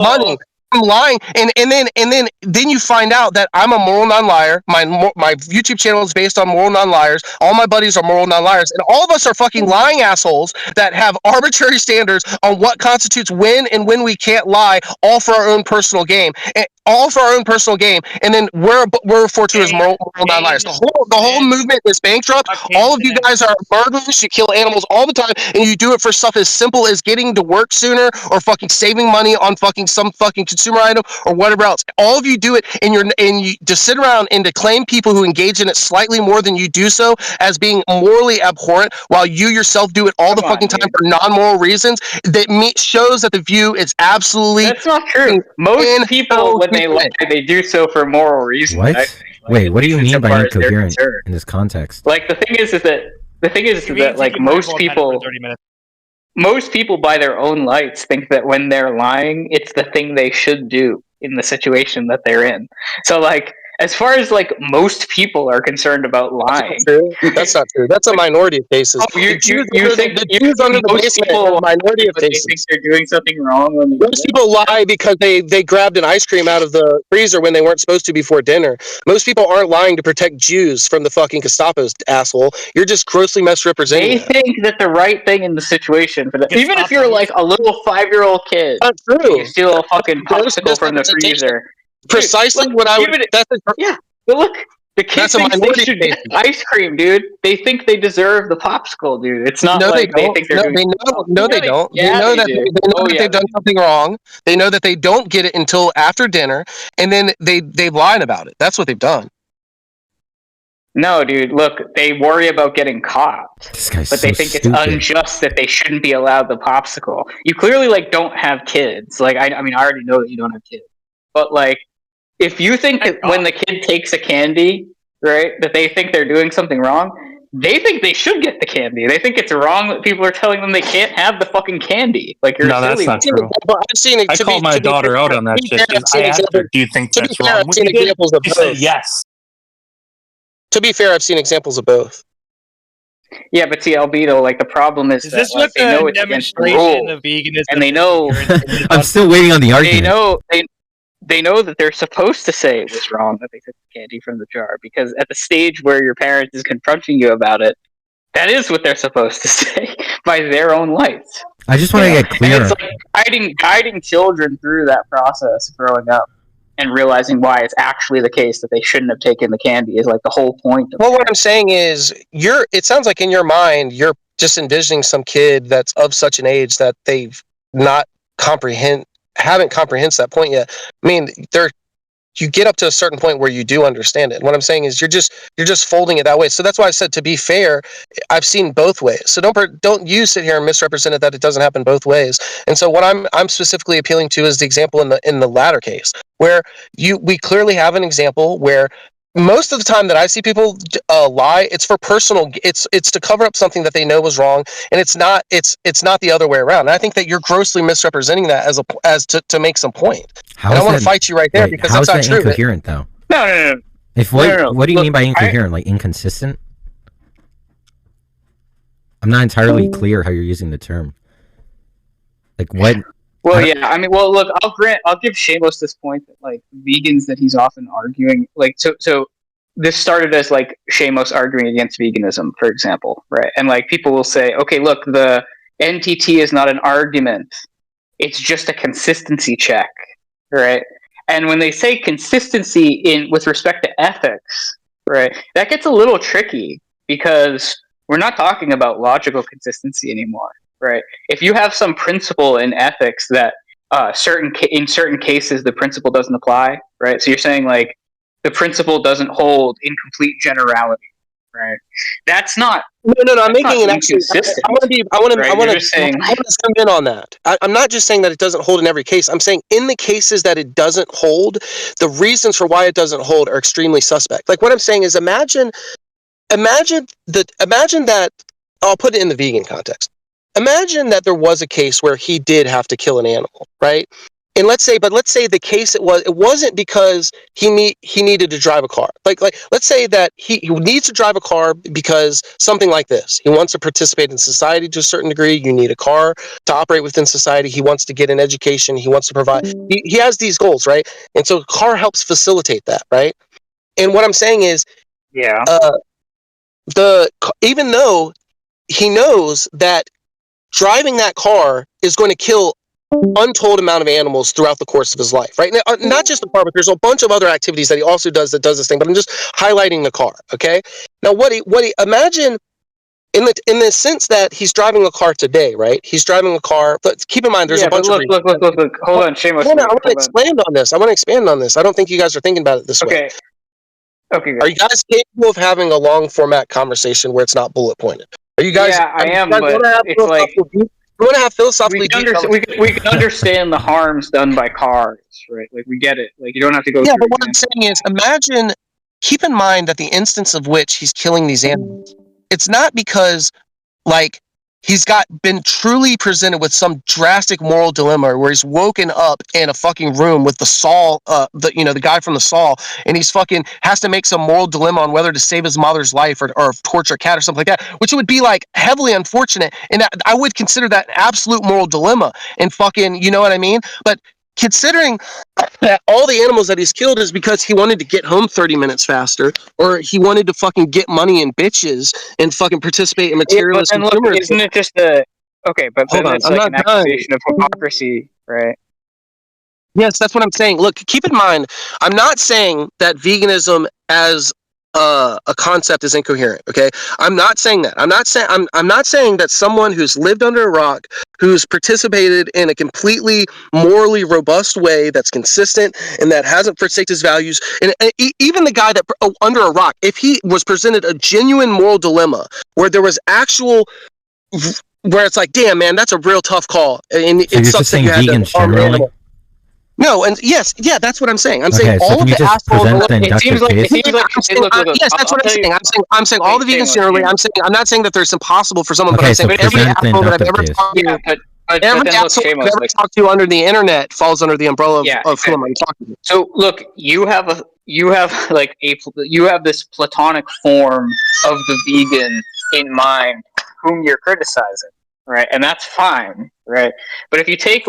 money. I'm lying, and then you find out that I'm a moral non-liar. My YouTube channel is based on moral non-liars. All my buddies are moral non-liars, and all of us are fucking lying assholes that have arbitrary standards on what constitutes when and when we can't lie, all for our own personal game. And then we're referred to as moral non-liars. The whole movement is bankrupt. All of you guys are murderers. You kill animals all the time, and you do it for stuff as simple as getting to work sooner or fucking saving money on fucking some fucking consumer item or whatever else. All of you do it, and you just sit around and to claim people who engage in it slightly more than you do so as being morally abhorrent, while you yourself do it all the fucking time for non-moral reasons. That shows that the view is absolutely. That's not true. Most people, when they lie, they do so for moral reasons. What? Wait, what do you mean by incoherent in this context? Like the thing is that like most people by their own lights think that when they're lying, it's the thing they should do in the situation that they're in. So like, as far as like most people are concerned about lying, that's not true. That's a minority of cases. Oh, you think the Jews under the basement are a minority of cases? They think they're doing something wrong when most people lie because they grabbed an ice cream out of the freezer when they weren't supposed to before dinner. Most people aren't lying to protect Jews from the fucking Gestapo's, asshole. You're just grossly misrepresenting. They think that the right thing in the situation, even if you're like a little 5-year-old kid, that's true. You steal a fucking popsicle from the freezer. Precisely what I would. Yeah, but look, the kids think they should get ice cream, dude. They think they deserve the popsicle, dude. It's not like they think they're doing. No, they don't. They know that they've done something wrong. They know that they don't get it until after dinner, and then they've lied about it. That's what they've done. No, dude. Look, they worry about getting caught, but they think stupid. It's unjust that they shouldn't be allowed the popsicle. You clearly like don't have kids. Like I mean, I already know that you don't have kids, but like. If you think that when the kid takes a candy, right, that they think they're doing something wrong, they think they should get the candy. They think it's wrong that people are telling them they can't have the fucking candy. Like you're no, that's not true. I called my daughter out on that shit. I asked her, "Do you think that's wrong?" I've seen examples of both. She said yes. To be fair, I've seen examples of both. Yeah, but see, Albedo, like the problem is that like, they know it's against the rule, of veganism, and they know. I'm still waiting on the argument. They know that they're supposed to say it was wrong that they took the candy from the jar, because at the stage where your parent is confronting you about it, that is what they're supposed to say by their own lights. I just want to get clear. And it's like guiding children through that process of growing up and realizing why it's actually the case that they shouldn't have taken the candy is like the whole point. Well, what I'm saying is, it sounds like in your mind, you're just envisioning some kid that's of such an age that they've not haven't comprehended that point yet. I mean, you get up to a certain point where you do understand it. And what I'm saying is you're just folding it that way. So that's why I said, to be fair, I've seen both ways. So don't you sit here and misrepresent it that it doesn't happen both ways. And so what I'm specifically appealing to is the example in the latter case, where we clearly have an example where most of the time that I see people lie, it's for personal. It's to cover up something that they know was wrong, and it's not the other way around. And I think that you're grossly misrepresenting that as to make some point. And I want to fight you right there because that's not true. How's that incoherent though? No. What do you mean by incoherent? Like inconsistent? I'm not entirely clear how you're using the term. Like what? Well, yeah. I mean, well, look, I'll give Shamos this point that like vegans that he's often arguing, like, so this started as like Shamos arguing against veganism, for example, right? And like people will say, okay, look, the NTT is not an argument; it's just a consistency check, right? And when they say consistency with respect to ethics, right, that gets a little tricky because we're not talking about logical consistency anymore. Right. If you have some principle in ethics that in certain cases the principle doesn't apply, right? So you're saying like the principle doesn't hold in complete generality, right? That's not. No. I'm making an actually. I want to zoom in on that. I'm not just saying that it doesn't hold in every case. I'm saying in the cases that it doesn't hold, the reasons for why it doesn't hold are extremely suspect. Like what I'm saying is, imagine that. I'll put it in the vegan context. Imagine that there was a case where he did have to kill an animal, right? And let's say the case it wasn't because he needed to drive a car. Like let's say that he needs to drive a car because something like this. He wants to participate in society to a certain degree. You need a car to operate within society. He wants to get an education. He wants to provide. He has these goals, right? And so a car helps facilitate that, right? And what I'm saying is, yeah, even though he knows that driving that car is going to kill untold amount of animals throughout the course of his life, right? Now, not just the car, but there's a bunch of other activities that he also does this thing, but I'm just highlighting the car, okay? Now, what he imagine in the sense that he's driving a car today, right? He's driving a car, but keep in mind, there's a bunch of... Look. Hold on, Shamos. I want to expand on this. I want to expand on this. I don't think you guys are thinking about it this way. Okay. Are you guys capable of having a long format conversation where it's not bullet pointed? Are you guys... Yeah, I am, but it's like... We want to have philosophically... We can understand the harms done by cars, right? Like, we get it. Like, you don't have to go... Yeah, but what I'm saying is, imagine... Keep in mind that the instance of which he's killing these animals, it's not because, like, he's been truly presented with some drastic moral dilemma where he's woken up in a fucking room with the Saw, the guy from the Saw, and he's fucking has to make some moral dilemma on whether to save his mother's life or torture a cat or something like that, which would be like heavily unfortunate, and I would consider that an absolute moral dilemma. And fucking, you know what I mean? But considering that all the animals that he's killed is because he wanted to get home 30 minutes faster, or he wanted to fucking get money and bitches and fucking participate in materialist consumerism. Isn't it just okay, but then it's like an accusation of hypocrisy, right? Yes, that's what I'm saying. Look, keep in mind, I'm not saying that veganism as a concept is incoherent. Okay, I'm not saying that. I'm not saying that someone who's lived under a rock, who's participated in a completely morally robust way that's consistent and that hasn't forsaken his values, and even the guy that under a rock, if he was presented a genuine moral dilemma where there was actual, where it's like, damn man, that's a real tough call, and so it's you're just saying vegans generally. No, and yes, that's what I'm saying. I'm saying all of the assholes. It seems like yes, that's what I'm saying. I'm saying all the vegans generally. I'm not saying that there's impossible for someone, but I'm saying every asshole that I've ever talked to, every asshole I've ever talked to under the internet falls under the umbrella of whom I'm talking to. So look, you have this platonic form of the vegan in mind, whom you're criticizing, right? And that's fine, right? But if you take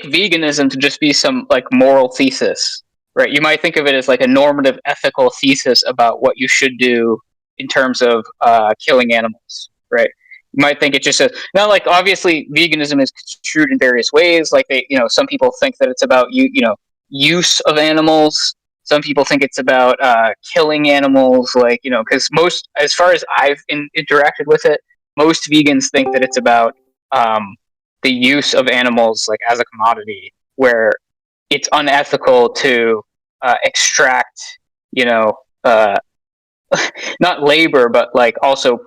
veganism to just be some like moral thesis, right? You might think of it as like a normative ethical thesis about what you should do in terms of killing animals, right? You might think it just says, now, like, obviously veganism is construed in various ways. Like some people think that it's about use of animals. Some people think it's about killing animals, like, because as far as I've interacted with it, most vegans think that it's about the use of animals like as a commodity, where it's unethical to extract, not labor, but like also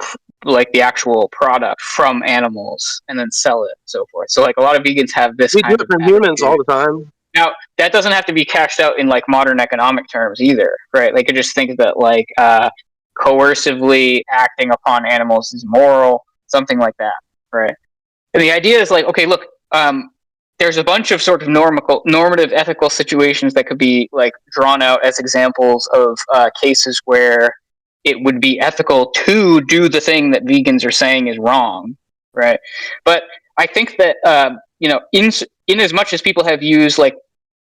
like the actual product from animals and then sell it and so forth. So like a lot of vegans have this. We do it for humans all the time. Now that doesn't have to be cashed out in like modern economic terms either, right? They could just think that like coercively acting upon animals is moral, something like that, right? And the idea is like, okay, look, there's a bunch of sort of normative ethical situations that could be like drawn out as examples of cases where it would be ethical to do the thing that vegans are saying is wrong, right? But I think that in as much as people have used like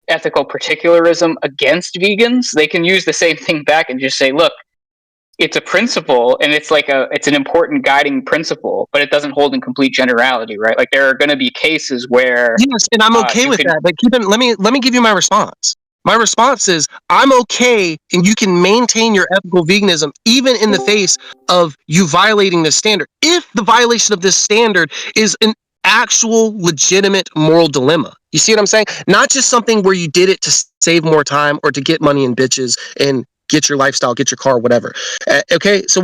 ethical particularism against vegans, they can use the same thing back and just say, look, it's a principle, and it's an important guiding principle, but it doesn't hold in complete generality, right? Like there are going to be cases where yes, and I'm okay with that. But let me give you my response. My response is I'm okay, and you can maintain your ethical veganism even in the face of you violating this standard. If the violation of this standard is an actual legitimate moral dilemma. You see what I'm saying? Not just something where you did it to save more time or to get money and bitches and get your lifestyle, get your car, whatever. Okay, so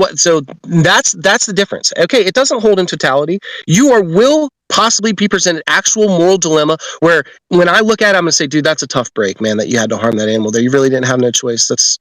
that's the difference. Okay, it doesn't hold in totality. You will possibly be presented actual moral dilemma where when I look at it, I'm gonna say, dude, that's a tough break, man, that you had to harm that animal there. You really didn't have no choice. It's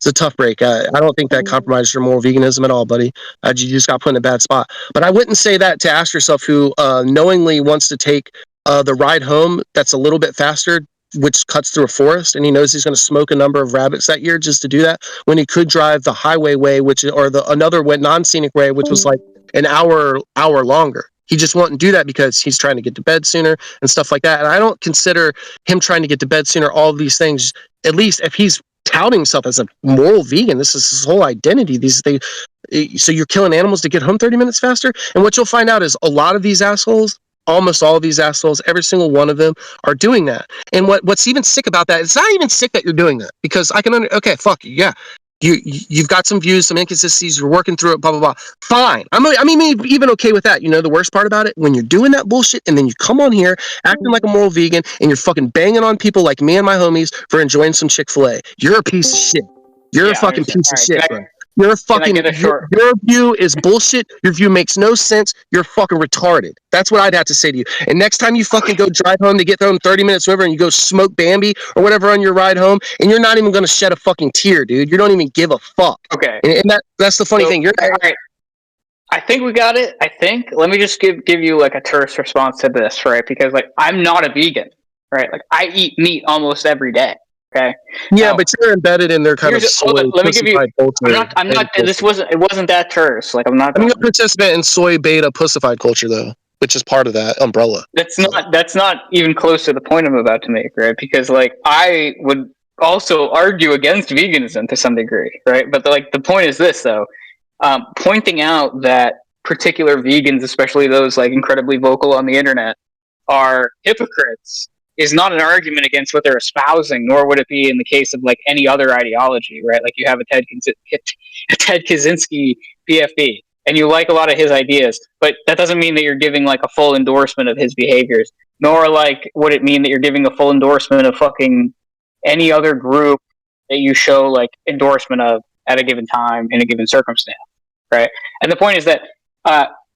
a tough break. I don't think that compromises your moral veganism at all, buddy. You just got put in a bad spot. But I wouldn't say that to ask yourself who knowingly wants to take the ride home that's a little bit faster, which cuts through a forest, and he knows he's going to smoke a number of rabbits that year just to do that, when he could drive the highway way, or the another way, non-scenic way, which was like an hour longer. He just wouldn't do that because he's trying to get to bed sooner and stuff like that. And I don't consider him trying to get to bed sooner, all of these things, at least if he's touting himself as a moral vegan, this is his whole identity. These things. So you're killing animals to get home 30 minutes faster? And what you'll find out is a lot of these assholes, almost all of these assholes, every single one of them are doing that. And what's even sick about that, it's not even sick that you're doing that, because I can okay, fuck you, yeah. You've got some views, some inconsistencies, you're working through it, blah, blah, blah. Fine. I mean, even okay with that. You know, the worst part about it, when you're doing that bullshit and then you come on here acting like a moral vegan and you're fucking banging on people like me and my homies for enjoying some Chick-fil-A. You're a piece of shit. You're a fucking piece of shit, bro. You're fucking, your view is bullshit. Your view makes no sense. You're fucking retarded. That's what I'd have to say to you. And next time you fucking go drive home to get home 30 minutes over and you go smoke Bambi or whatever on your ride home, and you're not even going to shed a fucking tear, dude. You don't even give a fuck. Okay. And that's the funny thing. All right. I think we got it. Let me just give you like a terse response to this, right? Because like I'm not a vegan, right? Like I eat meat almost every day. Okay. Yeah, but you're embedded in their kind of soy. Let me give you. I'm not. It wasn't that terse. Like I'm not. I'm a participant in soy beta pussified culture, though, which is part of that umbrella. That's not even close to the point I'm about to make, right? Because like I would also argue against veganism to some degree, right? But the point is this, though, pointing out that particular vegans, especially those like incredibly vocal on the internet, are hypocrites, is not an argument against what they're espousing, nor would it be in the case of like any other ideology, right? Like you have a Ted Kaczynski PFD, and you like a lot of his ideas, but that doesn't mean that you're giving like a full endorsement of his behaviors, nor like would it mean that you're giving a full endorsement of fucking any other group that you show like endorsement of at a given time in a given circumstance, right? And the point is that,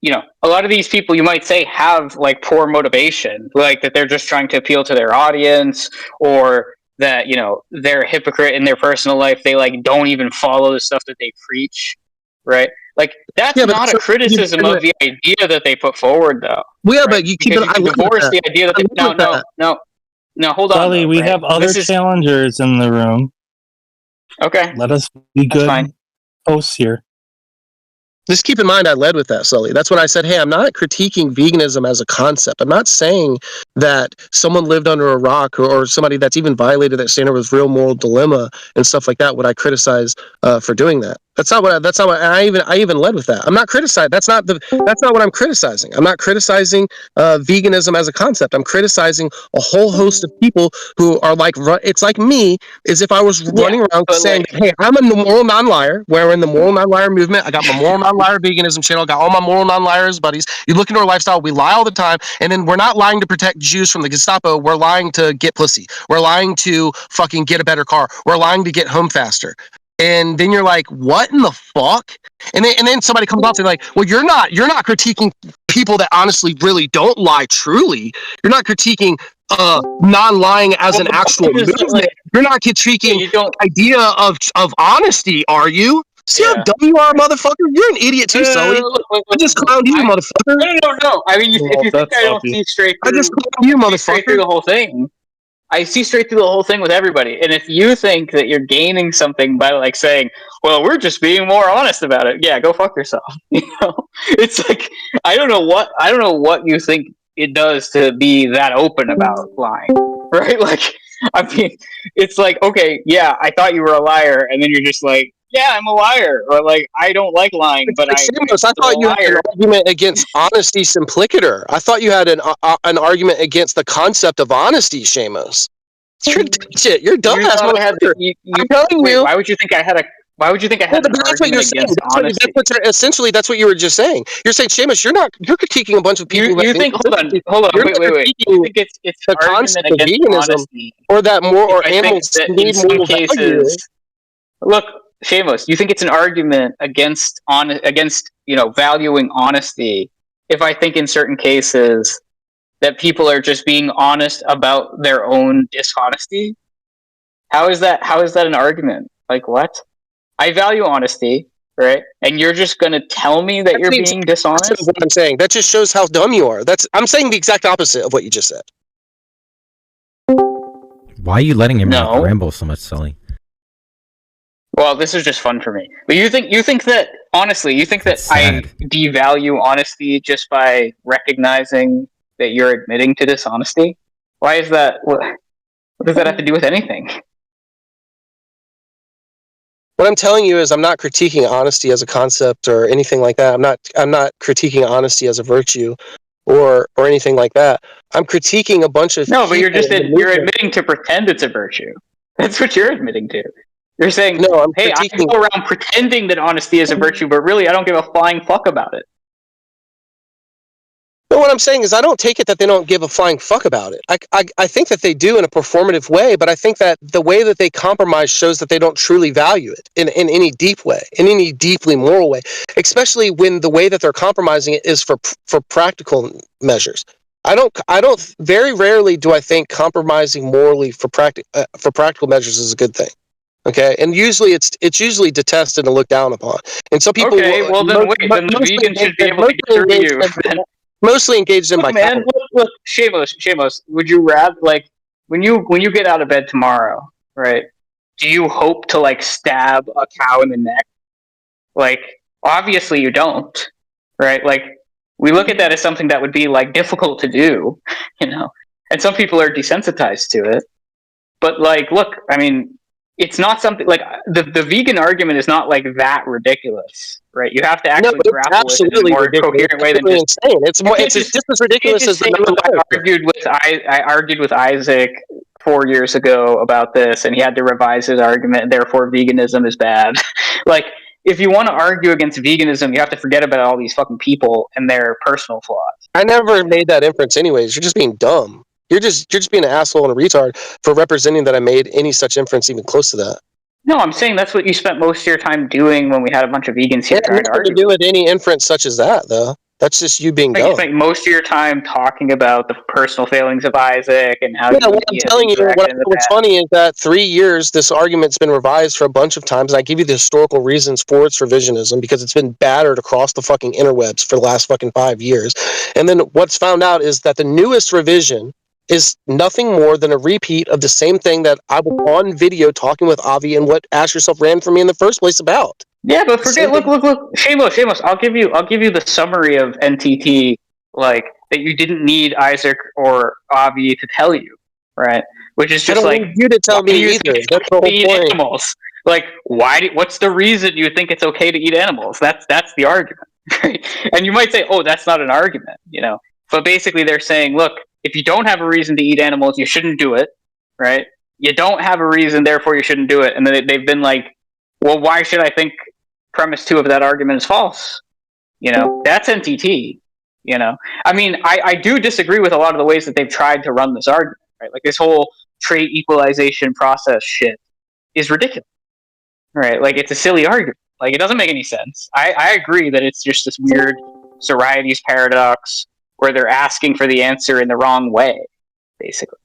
you know, a lot of these people you might say have like poor motivation, like that they're just trying to appeal to their audience, or that, you know, they're a hypocrite in their personal life. They like don't even follow the stuff that they preach, right? Like that's not a criticism of the idea that they put forward, though. Well, yeah, right? But you keep divorce the idea that they, no, hold on. Sully, we have other challengers in the room. Okay, let us be good hosts here. Just keep in mind, I led with that, Sully. That's when I said, hey, I'm not critiquing veganism as a concept. I'm not saying that someone lived under a rock or somebody that's even violated that standard with real moral dilemma and stuff like that would I criticize for doing that. That's not what I even led with that. I'm not criticizing. That's not what I'm criticizing. I'm not criticizing veganism as a concept. I'm criticizing a whole host of people who are like, it's like me, as if I was running around saying, like, hey, I'm a moral non-liar. We're in the moral non-liar movement. I got my moral non-liar veganism channel. I got all my moral non-liars buddies. You look into our lifestyle. We lie all the time. And then we're not lying to protect Jews from the Gestapo. We're lying to get pussy. We're lying to fucking get a better car. We're lying to get home faster. And then you're like, what in the fuck? And then somebody comes up and like, well, you're not critiquing people that honestly really don't lie truly. You're not critiquing non-lying as an actual movement. You're not critiquing the idea of honesty, are you? See how dumb you are, motherfucker? You're an idiot too, Sully. I just clowned you, motherfucker. No. I mean, if you think I don't see straight through, I just clowned you, motherfucker. Straight through the whole thing. I see straight through the whole thing with everybody. And if you think that you're gaining something by like saying, well, we're just being more honest about it. Yeah, go fuck yourself. You know, it's like, I don't know what you think it does to be that open about lying, right? Like, I mean, it's like, okay, yeah, I thought you were a liar. And then you're just like, yeah, I'm a liar, or like I don't like lying, but like Shamos, I thought you had an argument against honesty simplicator. I thought you had an argument against the concept of honesty, Shamos. You're shit. You're dumbass. I'm telling you. Why would you think I had an argument against honesty? Essentially, that's what you were just saying. You're saying, Shamos, you're critiquing a bunch of people. You think? Hold on. Wait. You think it's the concept of veganism, honesty, or that more or animals need more cases? Look. Shamos, you think it's an argument against valuing honesty if I think in certain cases that people are just being honest about their own dishonesty? How is that an argument? Like what? I value honesty, right? And you're just going to tell me that you're being dishonest? That's what I'm saying. That just shows how dumb you are. I'm saying the exact opposite of what you just said. Why are you letting him ramble so much, Sully? Well, this is just fun for me. But you think that, honestly, I devalue honesty just by recognizing that you're admitting to dishonesty? Why is that? What does that have to do with anything? What I'm telling you is I'm not critiquing honesty as a concept or anything like that. I'm not critiquing honesty as a virtue or anything like that. I'm critiquing a bunch of No, but you're admitting to pretend it's a virtue. That's what you're admitting to. You're saying, no, hey, I go around pretending that honesty is a virtue, but really I don't give a flying fuck about it. No, what I'm saying is I don't take it that they don't give a flying fuck about it. I think that they do in a performative way, but I think that the way that they compromise shows that they don't truly value it in any deep way, in any deeply moral way, especially when the way that they're compromising it is for practical measures. I don't very rarely do I think compromising morally for practical measures is a good thing. Okay, and usually it's usually detested and looked down upon. And some people then the vegan should be able to get through you. Mostly engaged in my man. Look, Shamos, would you rather, like, when you get out of bed tomorrow, right? Do you hope to like stab a cow in the neck? Like, obviously you don't, right? Like, we look at that as something that would be like difficult to do, you know. And some people are desensitized to it. But like, look, I mean, it's not something like the vegan argument is not like that ridiculous, right? You have to actually grapple with it in a more coherent way than just insane. It's just as ridiculous as I argued with Isaac 4 years ago about this, and he had to revise his argument, and therefore veganism is bad. Like, if you want to argue against veganism, you have to forget about all these fucking people and their personal flaws. I never made that inference anyways. You're just being dumb. You're just being an asshole and a retard for representing that I made any such inference even close to that. No, I'm saying that's what you spent most of your time doing when we had a bunch of vegans here trying to argue. To do with any inference such as that, though. That's just you being dumb. You spent most of your time talking about the personal failings of Isaac and how. Yeah, what I'm telling you, what's funny is that 3 years this argument's been revised for a bunch of times. And I give you the historical reasons for its revisionism because it's been battered across the fucking interwebs for the last fucking 5 years. And then what's found out is that the newest revision is nothing more than a repeat of the same thing that I was on video talking with Avi and what Ask Yourself ran for me in the first place about. Yeah, but forget. Look. Shamos. I'll give you the summary of NTT, like that you didn't need Isaac or Avi to tell you, right? Which is just like you to tell me either. That's the whole point. Animals. Like, what's the reason you think it's okay to eat animals? That's the argument, right? And you might say, oh, that's not an argument, you know. But basically, they're saying, look, if you don't have a reason to eat animals, you shouldn't do it, right? You don't have a reason, therefore you shouldn't do it. And then they've been like, well, why should I think premise 2 of that argument is false? You know, that's NTT, you know? I mean, I do disagree with a lot of the ways that they've tried to run this argument, right? Like, this whole trait equalization process shit is ridiculous, right? Like, it's a silly argument. Like, it doesn't make any sense. I agree that it's just this weird Sorites paradox where they're asking for the answer in the wrong way, basically,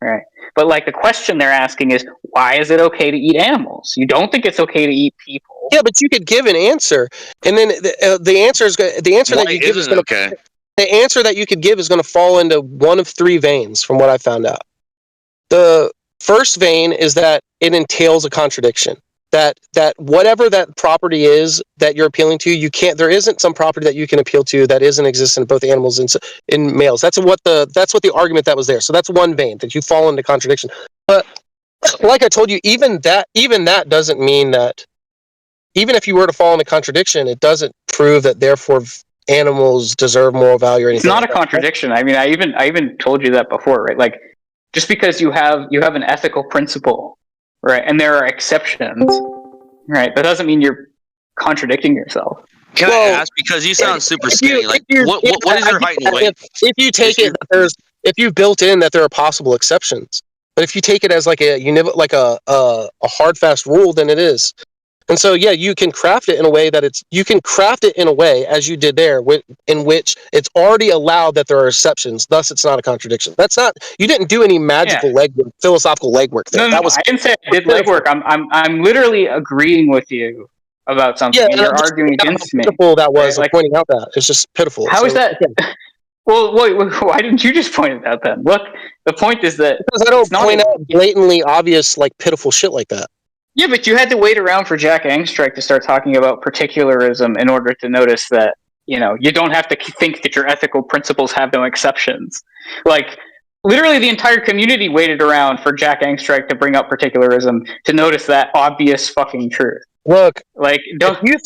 right? But like the question they're asking is, why is it okay to eat animals? You don't think it's okay to eat people? Yeah, but you could give an answer, and then the answer that you give is going to okay. The answer that you could give is going to fall into one of 3 veins, from what I found out. The first vein is that it entails a contradiction. That whatever that property is that you're appealing to, there isn't some property that you can appeal to that isn't existent in both animals and in males. That's what the argument that was there. So that's one vein that you fall into contradiction. But like I told you, even that doesn't mean that. Even if you were to fall into contradiction, it doesn't prove that therefore animals deserve moral value or anything. It's not a contradiction. I mean, I even told you that before, right? Like, just because you have an ethical principle. Right, and there are exceptions, right? That doesn't mean you're contradicting yourself. Can I ask, because you sound super skinny, like, what is your height and weight? If you take it, if you've built in that there are possible exceptions, but if you take it as like a hard fast rule, then it is. And so, yeah, you can craft it in a way as you did there, in which it's already allowed that there are exceptions. Thus, it's not a contradiction. You didn't do any magical philosophical legwork there. No, I didn't say I did legwork. I'm literally agreeing with you about something, and you're arguing against me. Pitiful that was, like, pointing out that. It's just pitiful. How is that? Well, wait, why didn't you just point it out then? Look, the point is that... Because I don't point out blatantly obvious, like, pitiful shit like that. Yeah, but you had to wait around for Jack Angstreich to start talking about particularism in order to notice that, you know, you don't have to think that your ethical principles have no exceptions. Like, literally the entire community waited around for Jack Angstreich to bring up particularism to notice that obvious fucking truth. Look, like, don't think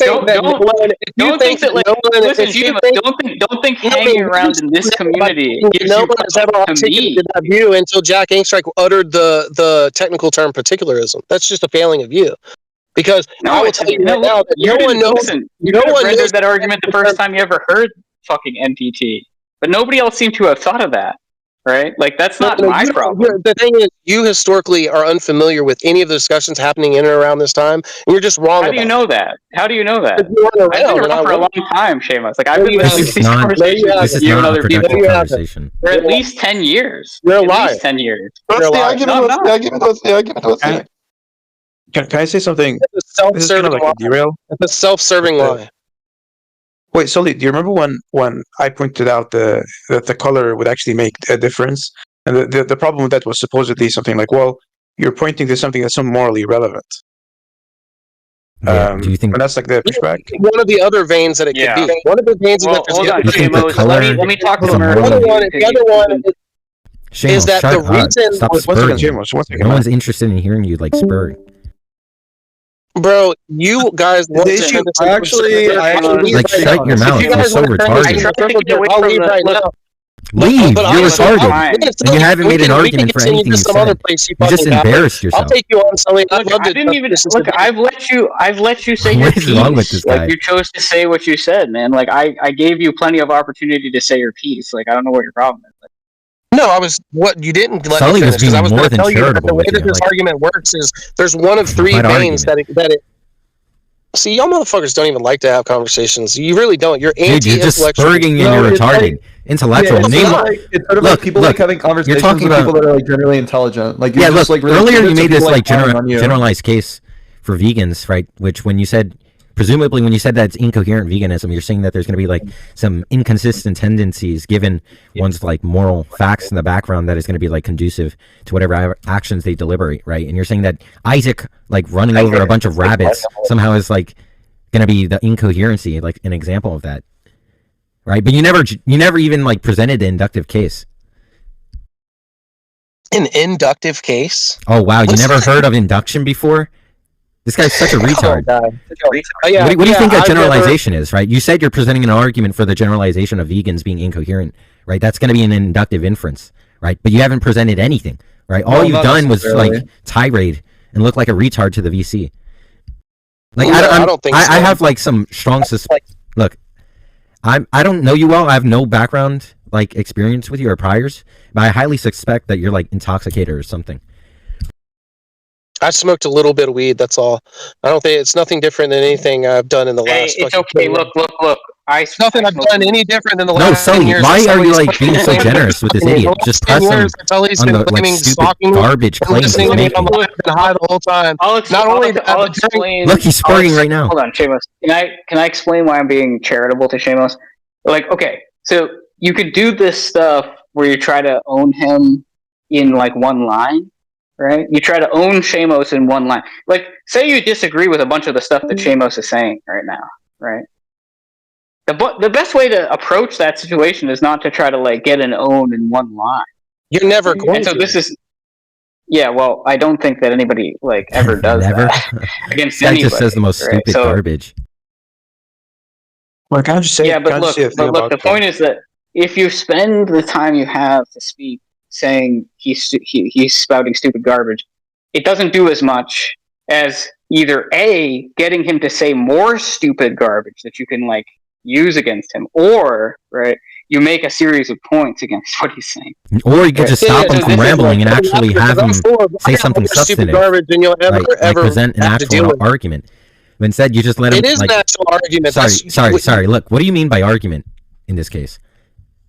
hanging around in this community gives no one has ever articulated that view until Jack Angstreich uttered the technical term particularism. That's just a failing of you. Because I will tell you right now that no one knows. No one rendered that argument the first time you ever heard fucking NPT, but nobody else seemed to have thought of that. Right? Like, that's not my problem. The thing is, you historically are unfamiliar with any of the discussions happening in and around this time, and you're just wrong. How do you know that? I've been around for a long time, Shamos. Like, I've been listening to these conversations with you and other people for at least 10 years. You're a liar. At least 10 years. Can I say something? This is kind of like a derail. It's a self-serving lie. Wait, Sully, do you remember when I pointed out that the color would actually make a difference? And the problem with that was supposedly something like, well, you're pointing to something that's so morally relevant. Yeah, do you think that's like the pushback? One of the other veins that it could be. One of the veins that hold on, let me talk to the other one is that the reason... Stop spurring. No one's interested in hearing you, like, spur. Bro, you guys want to actually like shut your mouth. You're so retarded. I'll leave right now. Leave. You're retarded. And you haven't made an argument for anything you said. You just embarrassed yourself. I'll take you on, Sully. I didn't even look. I've let you say your piece. What is wrong with this guy? Like, you chose to say what you said, man. Like, I gave you plenty of opportunity to say your piece. Like, I don't know what your problem is. Like, no, what you didn't let Sully me finish, was being I was more than tell you that charitable the way with that you, this like, argument works is there's one of three veins that it see, y'all motherfuckers don't even like to have conversations. You really don't. You're anti-intellectual. You're just spurging and you're retarded. Intellectual. It's sort of like people like having conversations with people that are like generally intelligent. Like, yeah, look, really earlier you made this like generalized case for vegans, right? Which when you said, presumably when you said that it's incoherent veganism, you're saying that there's going to be like some inconsistent tendencies given one's like moral facts in the background that is going to be like conducive to whatever actions they deliberate, right? And you're saying that Isaac like running over a bunch of rabbits somehow is like going to be the incoherency, like an example of that, right? But you never even like presented an inductive case. An inductive case? Oh wow, you never heard of induction before? This guy's such a retard. What do you think a generalization is, right? You said you're presenting an argument for the generalization of vegans being incoherent, right? That's going to be an inductive inference, right? But you haven't presented anything, right? All you've done was like tirade and look like a retard to the VC. Like I don't think so. I have like some strong suspicion. Look, I don't know you well. I have no background like experience with you or priors, but I highly suspect that you're like intoxicated or something. I smoked a little bit of weed. That's all. I don't think it's nothing different than anything I've done in the last. It's okay. Look. Nothing I've done any different than the last. No, 10 Sully, years. why are you like being so generous with this idiot? Just press him on the like stupid garbage claims he's making. I'm high the whole time. Not only I'll explain. Look, he's spurting right now. Hold on, Shamos. Can I explain why I'm being charitable to Shamos? Like, okay, so you could do this stuff where you try to own him in like one line. Right? You try to own Shamos in one line. Like, say you disagree with a bunch of the stuff that Shamos is saying right now, right? The best way to approach that situation is not to try to, like, get an own in one line. You're never going and so to. This is... Yeah, well, I don't think that anybody, like, ever does that. Against anybody. Just says the most stupid garbage. Well, can't you say... Yeah, but look, the point is that if you spend the time you have to speak saying he's spouting stupid garbage, it doesn't do as much as either A, getting him to say more stupid garbage that you can like use against him, or right, you make a series of points against what he's saying. Or you could just stop him from rambling and actually have him say something substantive, garbage than you'll ever present an actual argument. But instead, you just let him. It is an actual argument. Sorry. Look, what do you mean by argument in this case?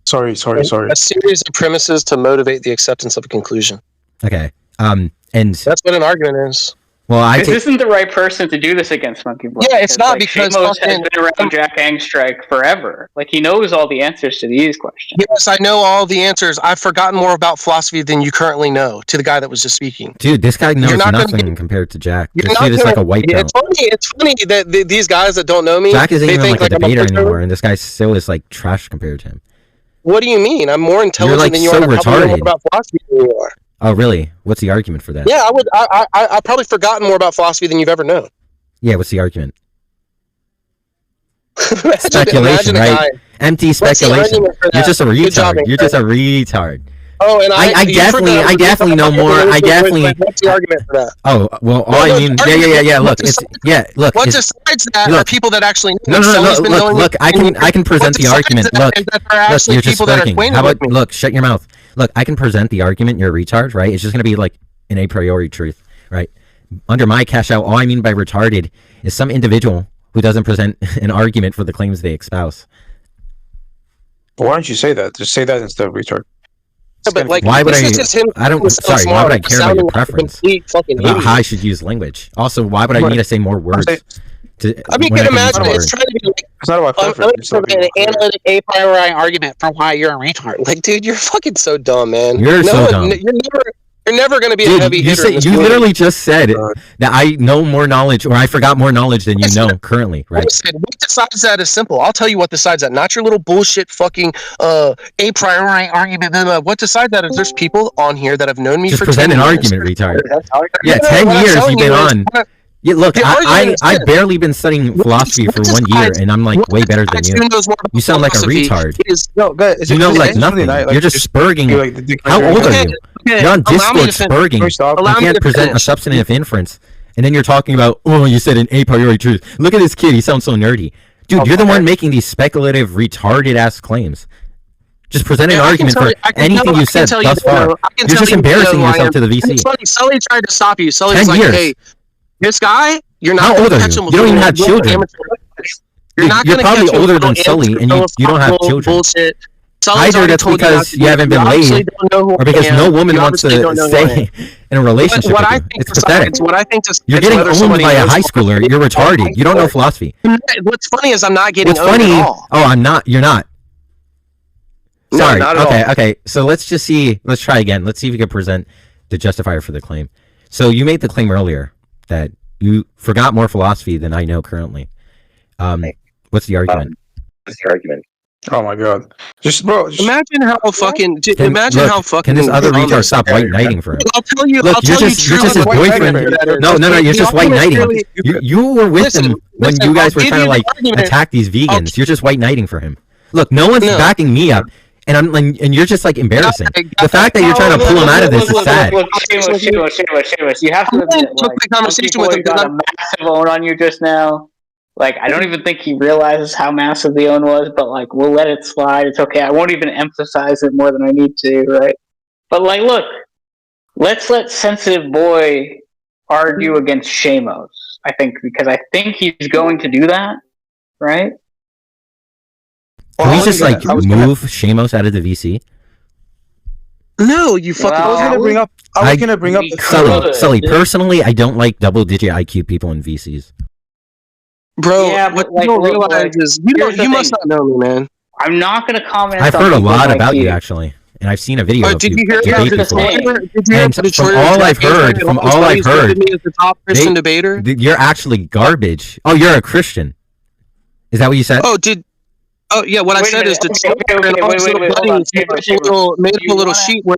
Sorry. A series of premises to motivate the acceptance of a conclusion. Okay. And that's what an argument is. Well, this isn't the right person to do this against Monkeyboy. Yeah, it's not because Shamos has been around Jack Angstrike forever. Like, he knows all the answers to these questions. Yes, I know all the answers. I've forgotten more about philosophy than you currently know. To the guy that was just speaking, dude, this guy knows nothing compared to Jack. This dude is like a white belt. It's funny that these guys that don't know me, Jack isn't even like a debater anymore, and this guy still is like trash compared to him. What do you mean? I'm more intelligent than you are. You're like so retarded. More about philosophy than you are. Oh, really? What's the argument for that? Yeah, I probably forgotten more about philosophy than you've ever known. Yeah, what's the argument? Speculation, right? Empty speculation. You're just a retard. You're just a retard. Oh, and I definitely know more. I definitely. What's the argument for that? Oh, well, all I mean, yeah. Look, look. What decides that are people that actually know. No. Look, I can present the argument. Look, you're just speaking. How about look? Shut your mouth. Look, I can present the argument. You're a retard, right? It's just gonna be like an a priori truth, right? Under my cash out, all I mean by retarded is some individual who doesn't present an argument for the claims they espouse. Why don't you say that? Just say that instead of retard. Yeah, but like, why would I? Sorry. Why would I care about your preference about how I should use language? Also, why would I need to say more words? I mean, can imagine it's trying to be like it's not about preference. An analytic a priori argument from why you're a retard. Like, dude, you're fucking so dumb, man. You're so dumb. You're never going to be a heavy hitter. You literally just said that I know more knowledge, or I forgot more knowledge than you know currently, right? What decides that is simple. I'll tell you what decides that. Not your little bullshit fucking a priori argument. What decides that is there's people on here that have known me just for 10 years. Just present an argument, retard. Yeah, 10 years you've been on. Yeah, look, I've barely been studying philosophy for 1 year, and I'm like way better than you. You sound like a retard. You know like nothing. You're just spurging. How old are you? You're on Discord spurging. You can't present a substantive inference. And then you're talking about, oh, you said an a priori truth. Look at this kid. He sounds so nerdy. Dude, you're the one making these speculative, retarded-ass claims. Just present an argument for anything you said thus far. You're just embarrassing yourself to the VC. Sully tried to stop you. Sully's like, hey, this guy, you're not going to catch him. You don't even have children. You're probably older than Sully, and you don't have children. Bullshit. Either that's because you haven't been laid, or because no woman wants to stay in a relationship with you. It's pathetic. You're getting owned by a high schooler. You're retarded. You don't know philosophy. What's funny is I'm not getting owned at all. Oh, I'm not. You're not. Sorry. Okay. So let's try again. Let's see if we can present the justifier for the claim. So you made the claim earlier that you forgot more philosophy than I know currently. What's the argument? Oh my god! Imagine how fucking. Can this other retard stop white knighting for him? I'll tell you. Look, you're just his boyfriend. No. You're just white knighting. You were with him when you guys were trying to like attack these vegans. You're just white knighting for him. Look, no one's backing me up. And you're just like embarrassing. The fact that you're trying to pull him out of this is sad. Shamos, you have to admit, like, conversation with him got a massive own on you just now. Like, I don't even think he realizes how massive the own was, but like, we'll let it slide. It's okay. I won't even emphasize it more than I need to, right? But like, look, let's let Sensitive Boy argue against Shamos. I think because I think he's going to do that, right? Can we just like move Shamos out of the VC? No, you fucking. I was gonna bring up. Sully. Personally, I don't like double-digit IQ people in VCs. Bro, what you don't realize is you must not know me, man. I'm not gonna comment. I've heard a lot about you actually, and I've seen a video. Did you hear about this? From all I've heard, the top Christian debater. You're actually garbage. Oh, you're a Christian. Is that what you said? Oh yeah, what I said is Detroit made up a little sheet where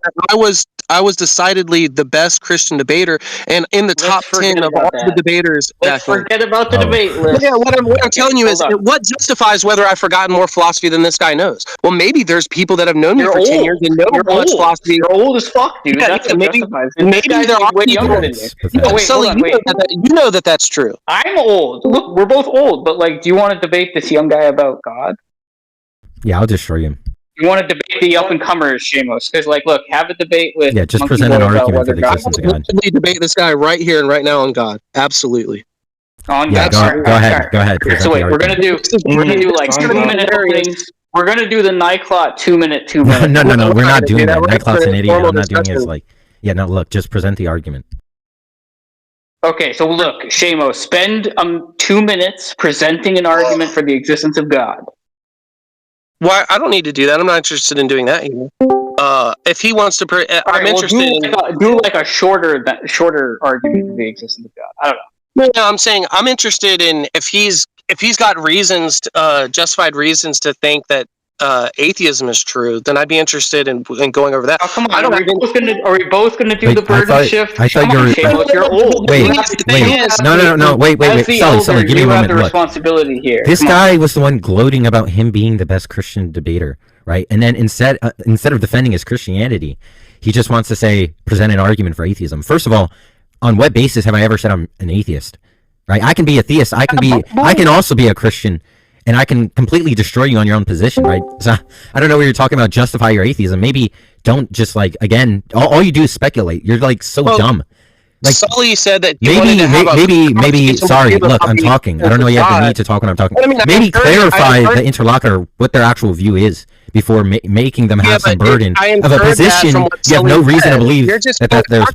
I was decidedly the best Christian debater, and in the top 10 of all the debaters. Let's forget about the debate list. Yeah, what I'm telling you is what justifies whether I've forgotten more philosophy than this guy knows. Well, maybe there's people that have known me for 10 years and know how much philosophy. You're old as fuck, dude. That's what justifies it. Maybe there are way younger than you. Sully, you know that that's true. I'm old. Look, we're both old, but like, do you want to debate this young guy about God? Yeah, I'll destroy him. You want to debate the up-and-comers, Shamos? Because, like, look, have a debate with... Yeah, just present an argument for the existence of God. Debate this guy right here and right now on God. Absolutely. On God. Go ahead. So wait, we're gonna do like 2-minute openings. We're gonna do the Nyclot 2-minute. No, we're not doing that. Nyclot's an idiot. I'm not doing his like... Yeah, no, look, just present the argument. Okay, so look, Shamos, spend 2 minutes presenting an argument for the existence of God. Why? I don't need to do that. I'm not interested in doing that either. If he wants to, I'm interested in do like a shorter argument for the existence of God. I don't know. No, I'm saying I'm interested in if he's got reasons, justified reasons to think that atheism is true, then I'd be interested in going over that. Oh, come on, are we both gonna do the burden shift? I thought you're old. Wait, no, wait. Sully, give me a moment. The responsibility here. This guy was the one gloating about him being the best Christian debater, right? And then instead of defending his Christianity, he just wants to present an argument for atheism. First of all, on what basis have I ever said I'm an atheist? Right? I can be a theist. I can also be a Christian. And I can completely destroy you on your own position, right? So I don't know what you're talking about. Justify your atheism. Maybe don't just again. All you do is speculate. You're so dumb. Sully said that maybe. Sorry, look, I'm talking. I don't know. You have the need to talk when I'm talking. Maybe clarify the interlocutor what their actual view is before making them have some burden of a position you have no reason to believe that there's.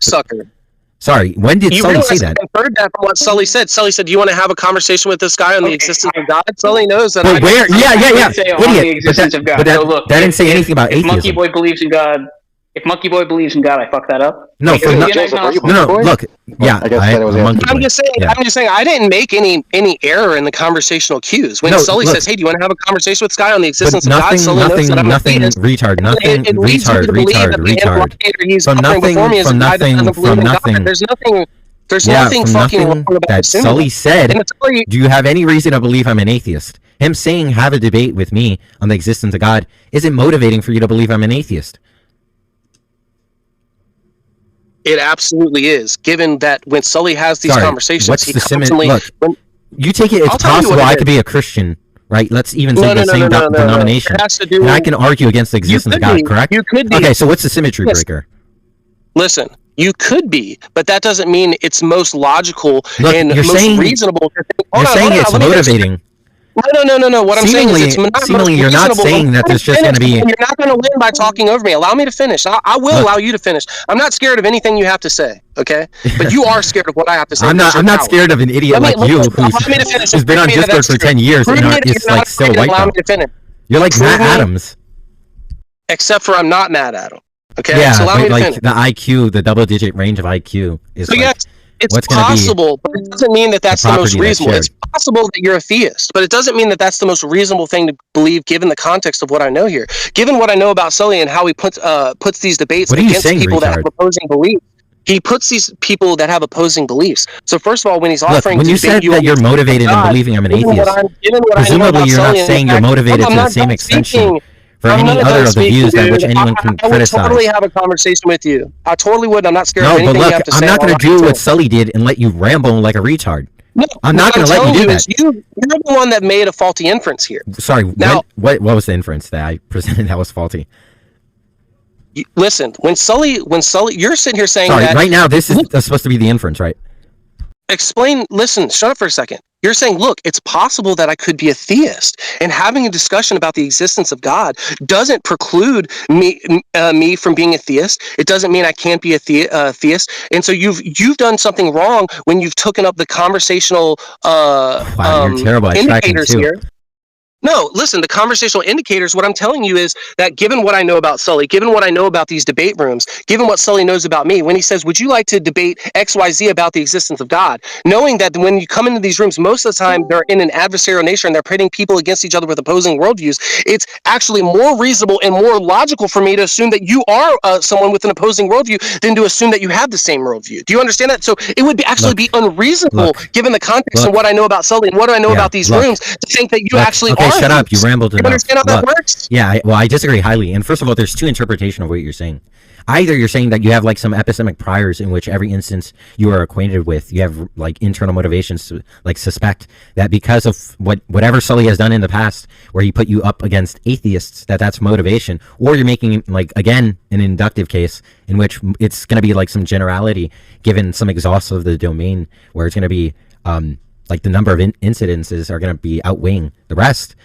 Sorry, when did Sully say that? I heard that from what Sully said. Sully said, "Do you want to have a conversation with this guy on the existence of God?" Sully knows that. But where? Yeah. On the existence of God. But that didn't say anything about atheism. Monkeyboy believes in God. If Monkeyboy believes in God, I fucked that up. No, look, yeah, I guess that was I'm just saying, I didn't make any error in the conversational cues. When Sully says, "Hey, do you want to have a conversation with this guy on the existence of God?" Sully knows that I'm retard. There's nothing fucking wrong about that. Sully said, "Do you have any reason to believe I'm an atheist?" Him saying, "Have a debate with me on the existence of God," isn't motivating for you to believe I'm an atheist. It absolutely is. Given that when Sully has these conversations, what's the constantly... Look, you take it. It's possible I could be a Christian, right? Let's even say the same denomination, and I can argue against the existence of God. Correct? You could be. Okay, so what's the symmetry breaker? Listen, you could be, but that doesn't mean it's most logical and most reasonable. You're saying it's motivating. No. What I'm saying is seemingly you're not saying that there's just going to be... You're not going to win by talking over me. Allow me to finish. I will allow you to finish. I'm not scared of anything you have to say, okay? But you are scared of what I have to say. I'm not scared of an idiot like you who's been on Discord for 10 years and is still white belt. You're like Matt Adams. Except for I'm not Matt Adams. Okay? Yeah, so the IQ, the double-digit range of IQ is it's possible, but it doesn't mean that that's the most reasonable. It's possible that you're a theist, but it doesn't mean that that's the most reasonable thing to believe given the context of what I know here. Given what I know about Sully and how he puts these debates against people that have opposing beliefs. He puts these people that have opposing beliefs. So first of all, when he's offering when you said that you're motivated in believing I'm an atheist, presumably you're not saying you're motivated to the same extension for any other of the views that which anyone can criticize. I would totally have a conversation with you. I totally would. I'm not scared of anything you have to say. I'm not going to do what Sully did and let you ramble like a retard. No, I'm not going to let you do that. You're the one that made a faulty inference here. Sorry, now, what was the inference that I presented that was faulty? Listen, when Sully, you're sitting here saying that... right now, this is supposed to be the inference, right? Listen, shut up for a second. You're saying, look, it's possible that I could be a theist, and having a discussion about the existence of God doesn't preclude me from being a theist. It doesn't mean I can't be a theist. And so you've done something wrong when you've taken up the conversational you're terrible at indicators here. No, listen, the conversational indicators, what I'm telling you is that given what I know about Sully, given what I know about these debate rooms, given what Sully knows about me, when he says, would you like to debate XYZ about the existence of God? Knowing that when you come into these rooms, most of the time they're in an adversarial nature and they're pitting people against each other with opposing worldviews, it's actually more reasonable and more logical for me to assume that you are someone with an opposing worldview than to assume that you have the same worldview. Do you understand that? So it would be unreasonable, given the context and what I know about Sully and what I know about these rooms, to think that you actually are. Shut up, you rambled enough. You understand how that works? Yeah, I disagree highly. And first of all, there's two interpretations of what you're saying. Either you're saying that you have like some epistemic priors in which every instance you are acquainted with, you have like internal motivations to like suspect that because of whatever Sully has done in the past, where he put you up against atheists, that's motivation. Or you're making like, again, an inductive case in which it's going to be like some generality given some exhaust of the domain where it's going to be like the number of incidences are going to be outweighing the rest.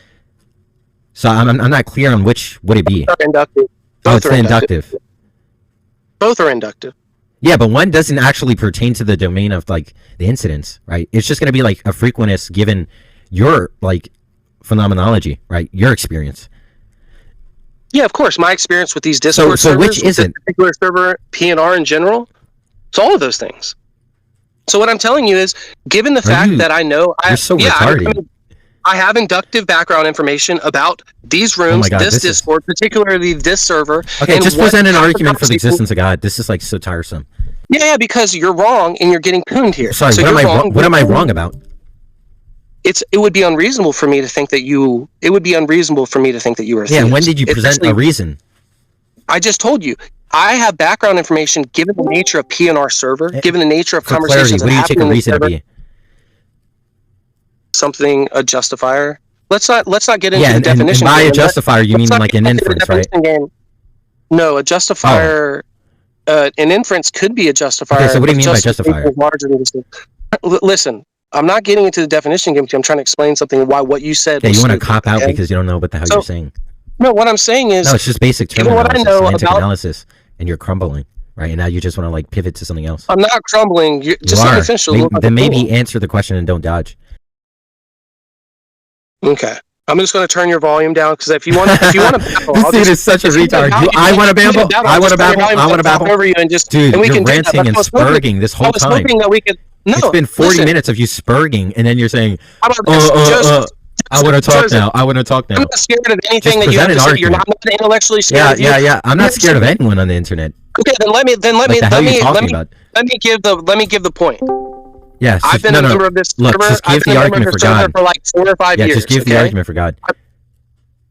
So I'm not clear on which would it be. Both are inductive. It's inductive. Both are inductive. Yeah, but one doesn't actually pertain to the domain of like the incidents, right? It's just going to be like a frequentist given your like phenomenology, right? Your experience. Yeah, of course. My experience with these Discord so servers, which isn't? Particular server, PNR in general, it's all of those things. So what I'm telling you is, given the fact that I know, you're so retarded. I have inductive background information about these rooms, this Discord, particularly this server. Okay, just present an argument for the existence of God. This is like so tiresome. Yeah, because you're wrong and you're getting pooned here. Sorry, so what am I wrong about? It would be unreasonable for me to think that you. It would be unreasonable for me to think that you were. Yeah, when did you present a reason? I just told you. I have background information given the nature of PNR server, given the nature of for conversations. Clarity, what do you take a reason to be? Something a justifier. Let's not get into the definition. And by a justifier, you mean like an inference, right? No, a justifier. An inference could be a justifier. Okay, so what do you mean by justifier? Listen, I'm not getting into the definition game. I'm trying to explain something. Why what you said? Yeah, you want to cop out because you don't know what the hell you're saying. No, what I'm saying is, no, it's just basic term analysis, semantic analysis, and you're crumbling, right? And now you just want to like pivot to something else. I'm not crumbling. Just let me finish. Then maybe answer the question and don't dodge. Okay. I'm just going to turn your volume down because if you want to babble, this dude is such a retard. I want to babble. I want to babble. I want to babble over you and just dude, you're ranting and spurging this whole time. It's been 40 minutes of you spurging, and then you're saying, I want to talk now. I want to talk now. I'm not scared of anything that you have to say. You're not intellectually scared. Yeah. I'm not scared of anyone on the internet. Okay, then let me give the point. Yes, I've been a member of this server. Just give the argument for God. For like 4 or 5 years. Yeah, just give the argument for God.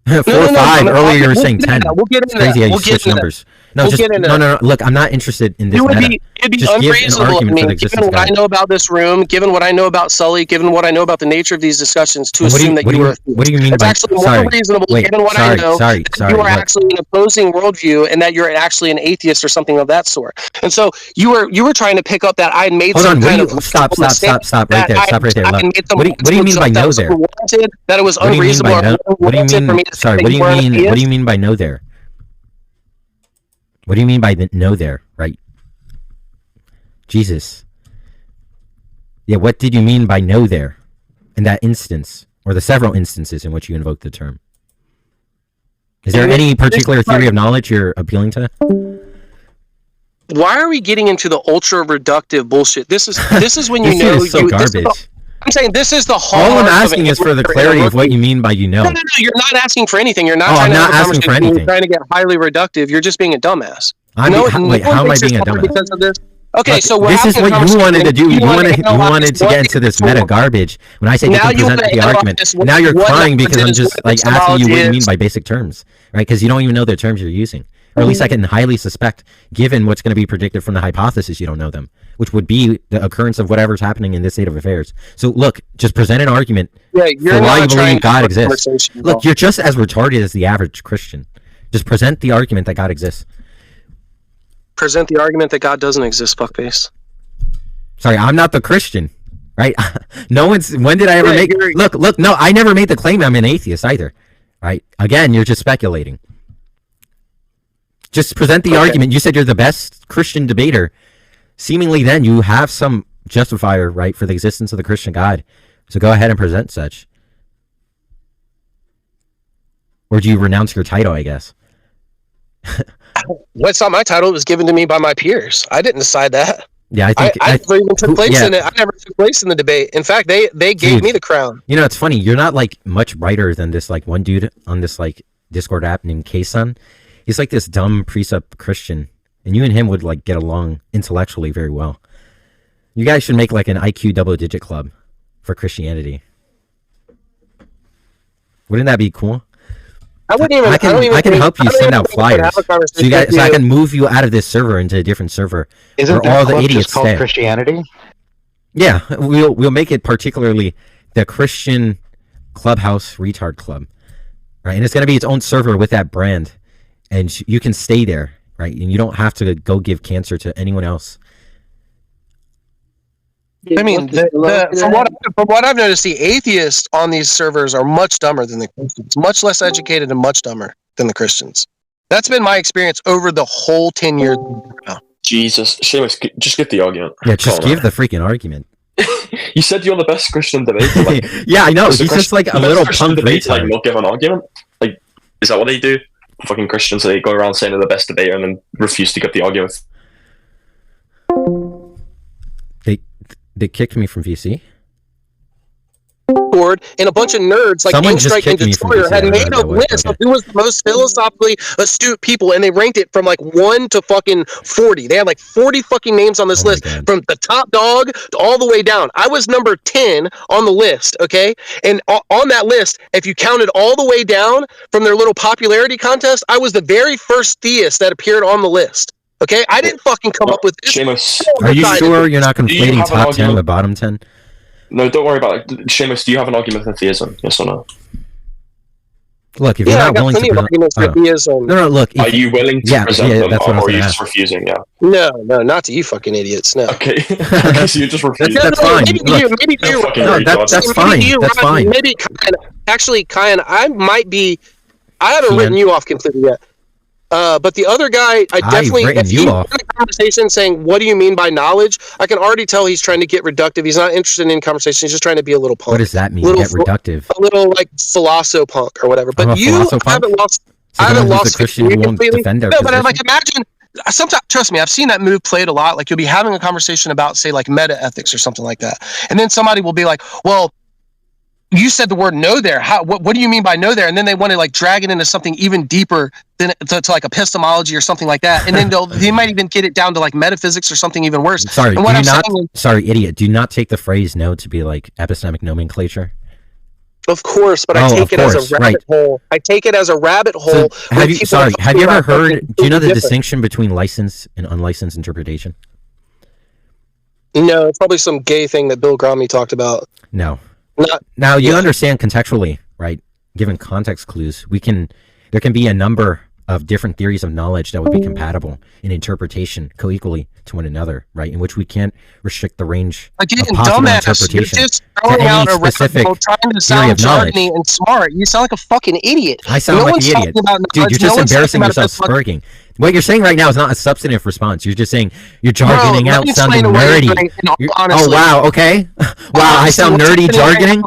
4 or 5. Earlier you were saying 10. It's crazy how you switch numbers. No, no. Look, I'm not interested in this. It'd be unreasonable. I mean, given what I know about this room, given what I know about Sully, given what I know about the nature of these discussions, to assume that you were. What do you mean by? It's actually more reasonable, given what I know, you are actually an opposing worldview, and that you're actually an atheist or something of that sort. And so you were trying to pick up that I made some kind of stop right there. Stop right there. What do you mean by no there? That it was unreasonable. What do you mean? Sorry. What do you mean by no there? What do you mean by the no there, right? Jesus. Yeah, what did you mean by no there? In that instance, or the several instances in which you invoked the term? Is there any particular theory of knowledge you're appealing to? Why are we getting into the ultra reductive bullshit? This is when you know is so garbage. I'm saying this is the hard. All I'm asking is for the clarity of what you mean by you know. No, you're not asking for anything. You're not trying to have a conversation. You're trying to get highly reductive. You're just being a dumbass. How am I being a dumbass? Because of this? Okay, look, so this is what you wanted to do. You wanted to get into this meta garbage. When I say you can present the argument, now you're crying because I'm just like asking you what you mean by basic terms, right? Because you don't even know the terms you're using. Or at least I can highly suspect, given what's going to be predicted from the hypothesis, you don't know them, which would be the occurrence of whatever's happening in this state of affairs. So look, just present an argument for why you believe God exists. Look, you're just as retarded as the average Christian. Just present the argument that God exists. Present the argument that God doesn't exist, fuckface. Sorry, I'm not the Christian, right? When did I ever make... Look, no, I never made the claim I'm an atheist either, right? Again, you're just speculating. Just present the argument. You said you're the best Christian debater. Seemingly then you have some justifier, right, for the existence of the Christian God. So go ahead and present such. Or do you renounce your title, I guess? Well, it's not my title. It was given to me by my peers. I didn't decide that. Yeah, I think I never even took place in it. I never took place in the debate. In fact, they gave me the crown. You know, it's funny. You're not like much brighter than this like one dude on this like Discord app named K-Sun. He's like this dumb precept Christian, and you and him would like get along intellectually very well. You guys should make like an IQ double-digit club for Christianity. Wouldn't that be cool? I can help you send out flyers, so I can move you out of this server into a different server. Isn't all the idiots called Christianity? Yeah, we'll make it particularly the Christian Clubhouse Retard Club, right? And it's gonna be its own server with that brand. And you can stay there, right? And you don't have to go give cancer to anyone else. I mean, from what I've noticed, the atheists on these servers are much dumber than the Christians. Much less educated and much dumber than the Christians. That's been my experience over the whole 10 years. Jesus, Shamos, just give the argument. Yeah, just give the freaking argument. You said you're the best Christian debater. Like, yeah, I know. He's just like a little punk debate, like, retard. not give an argument. Like, is that what they do? Fucking Christians, they go around saying they're the best debater and then refuse to give the argument. They kicked me from VC. And a bunch of nerds like Someone Strike and Destroyer had made a list of who was the most philosophically astute people, and they ranked it from like 1 to fucking 40. They had like 40 fucking names on this list, from the top dog to all the way down. I was number 10 on the list, okay? And on that list, if you counted all the way down from their little popularity contest, I was the very first theist that appeared on the list. Okay, I didn't fucking come up with this. Shamos, are you sure you're not conflating top 10 with bottom 10? No, don't worry about it. Shamos, do you have an argument for theism? Yes or no? Look, if you're not willing to present... theism. No, look. Are you willing to present them, or are you just refusing? Yeah. No, not to you fucking idiots. No. Okay. So you just refuse. That's fine. Maybe you. No, that's fine. That's fine. Maybe, Kyan, I haven't written you off completely yet. But the other guy, if he's in a conversation saying, what do you mean by knowledge? I can already tell he's trying to get reductive. He's not interested in conversation. He's just trying to be a little punk. What does that mean, get reductive? A little like philoso-punk or whatever. But you haven't lost... So I haven't lost Christian who won't defend their position? But like imagine... Sometimes, trust me, I've seen that move played a lot. Like you'll be having a conversation about, say, like meta ethics or something like that. And then somebody will be like, well, you said the word no there. What do you mean by no there? And then they want to like drag it into something even deeper than to like epistemology or something like that. And then they might even get it down to like metaphysics or something even worse. Sorry, sorry, idiot. Do you not take the phrase no to be like epistemic nomenclature? Of course, but I take it as a rabbit hole. I take it as a rabbit hole. So have you ever heard? Do you know the distinction between licensed and unlicensed interpretation? No, it's probably some gay thing that Bill Grommy talked about. No. Now you understand contextually, right? Given context clues, there can be a number of different theories of knowledge that would be compatible in interpretation co-equally to one another, right? In which we can't restrict the range of possible interpretation to any specific theory of knowledge. And smart. You sound like a fucking idiot. I sound like the idiot. Dude, you're just embarrassing yourself spurging. What you're saying right now is not a substantive response. You're just saying you're jargoning out, sounding nerdy. Oh, wow, okay. Wow, I sound nerdy jargoning?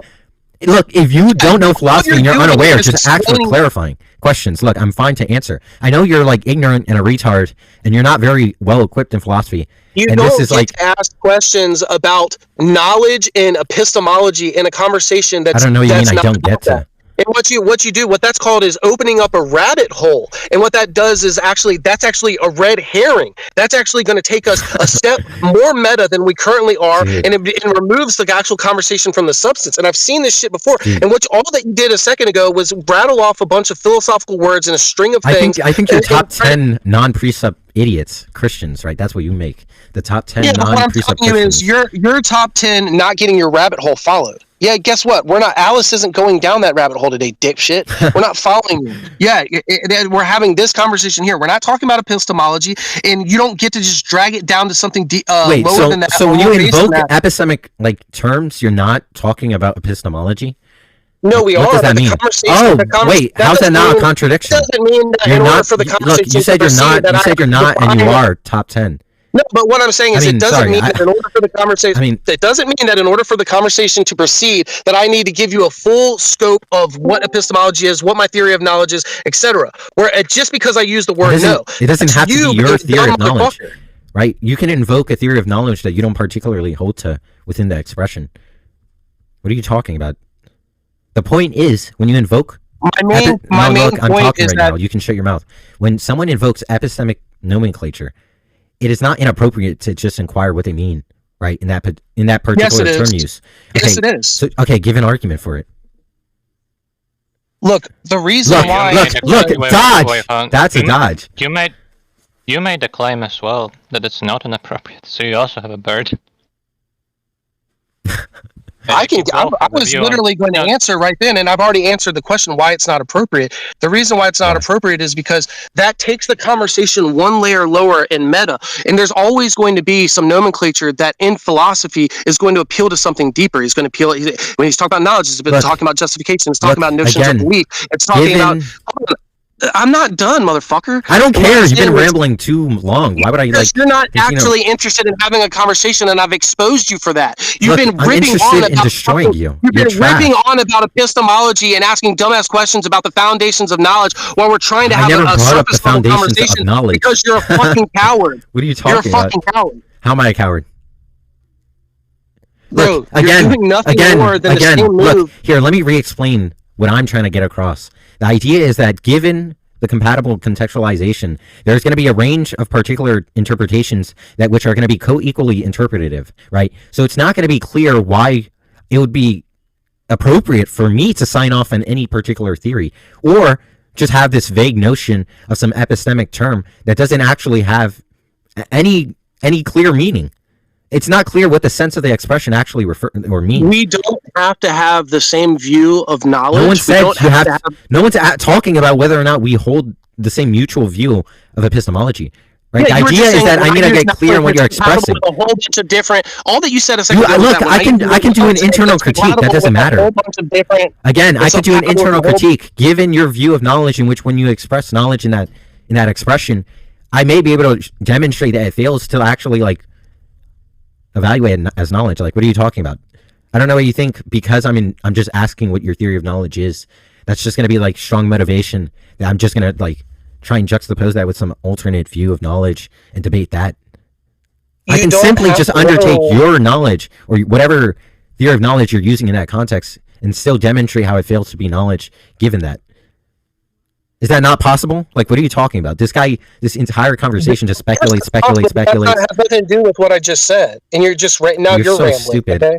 Look, if you don't know philosophy and you're unaware, just ask for clarifying questions. Look, I'm fine to answer. I know you're like ignorant and a retard, and you're not very well equipped in philosophy. You don't get to ask questions about knowledge and epistemology in a conversation that's... I don't know what you mean I don't get to. And what that's called is opening up a rabbit hole. And what that does is that's actually a red herring. That's actually going to take us a step more meta than we currently are, and it removes the actual conversation from the substance. And I've seen this shit before. And all that you did a second ago was rattle off a bunch of philosophical words and a string of things. I think you're top 10 non-precept idiots, Christians, right? That's what you make. The top 10 non-precept Christians. You're top 10 not getting your rabbit hole followed. Yeah, guess what? Alice isn't going down that rabbit hole today, dipshit. We're not following you. Yeah, we're having this conversation here. We're not talking about epistemology, and you don't get to just drag it down to something lower than that. So when you invoke epistemic terms, you're not talking about epistemology? No, we are. What does that mean? Wait, how's that not a contradiction? It doesn't mean that in order for the conversation you said you're not, and you are top 10. No, but what I'm saying is it doesn't mean that in order for the conversation it doesn't mean that in order for the conversation to proceed that I need to give you a full scope of what epistemology is, what my theory of knowledge is, etc. Where just because I use the word no. It doesn't have to be your theory of knowledge. Right? You can invoke a theory of knowledge that you don't particularly hold to within the expression. What are you talking about? The point is when you invoke I'm talking right now. You can shut your mouth. When someone invokes epistemic nomenclature, it is not inappropriate to just inquire what they mean, right? In that particular term use. Okay, yes, it is. So, give an argument for it. Look, the reason why. Look, dodge. That's a dodge. You made a claim as well that it's not inappropriate. So you also have a bird. I was literally going to answer right then, and I've already answered the question why it's not appropriate. The reason why it's not appropriate is because that takes the conversation one layer lower in meta, and there's always going to be some nomenclature that in philosophy is going to appeal to something deeper. He's going to appeal when he's talking about knowledge. It's talking about justification. It's talking about notions of belief. It's talking about. I'm not done, motherfucker. I don't care. You've been rambling too long. Why would I like? You're not actually interested in having a conversation, and I've exposed you for that. You've been I'm ripping interested on in about destroying you. You've been ripping on about epistemology and asking dumbass questions about the foundations of knowledge while we're trying to have a surface level conversation because you're a fucking coward. What are you talking about? You're a fucking coward. How am I a coward? Bro, look, again, you're doing nothing more than the same move. Look, here, let me re-explain what I'm trying to get across. The idea is that given the compatible contextualization, there's going to be a range of particular interpretations that which are going to be co-equally interpretative, right? So it's not going to be clear why it would be appropriate for me to sign off on any particular theory, or just have this vague notion of some epistemic term that doesn't actually have any clear meaning. It's not clear what the sense of the expression actually means. We don't have to have the same view of knowledge. No one said you have. No one's talking about whether or not we hold the same mutual view of epistemology. Right? Yeah, the idea is that I need to get clear on what you're expressing. A whole bunch of different. All that you said a second ago. Look, I can do an internal critique. That doesn't matter. Again, I can do an internal critique given your view of knowledge, in which when you express knowledge in that expression, I may be able to demonstrate that it fails to actually like evaluate it as knowledge. Like, what are you talking about? I don't know what you think, because I'm just asking what your theory of knowledge is. That's just going to be like strong motivation that I'm just going to like try and juxtapose that with some alternate view of knowledge and debate that. I can simply just undertake your knowledge or whatever theory of knowledge you're using in that context and still demonstrate how it fails to be knowledge given that. Is that not possible? Like, what are you talking about? This entire conversation just speculates. That has nothing to do with what I just said, and you're just right now. You're so rambling, stupid. Okay?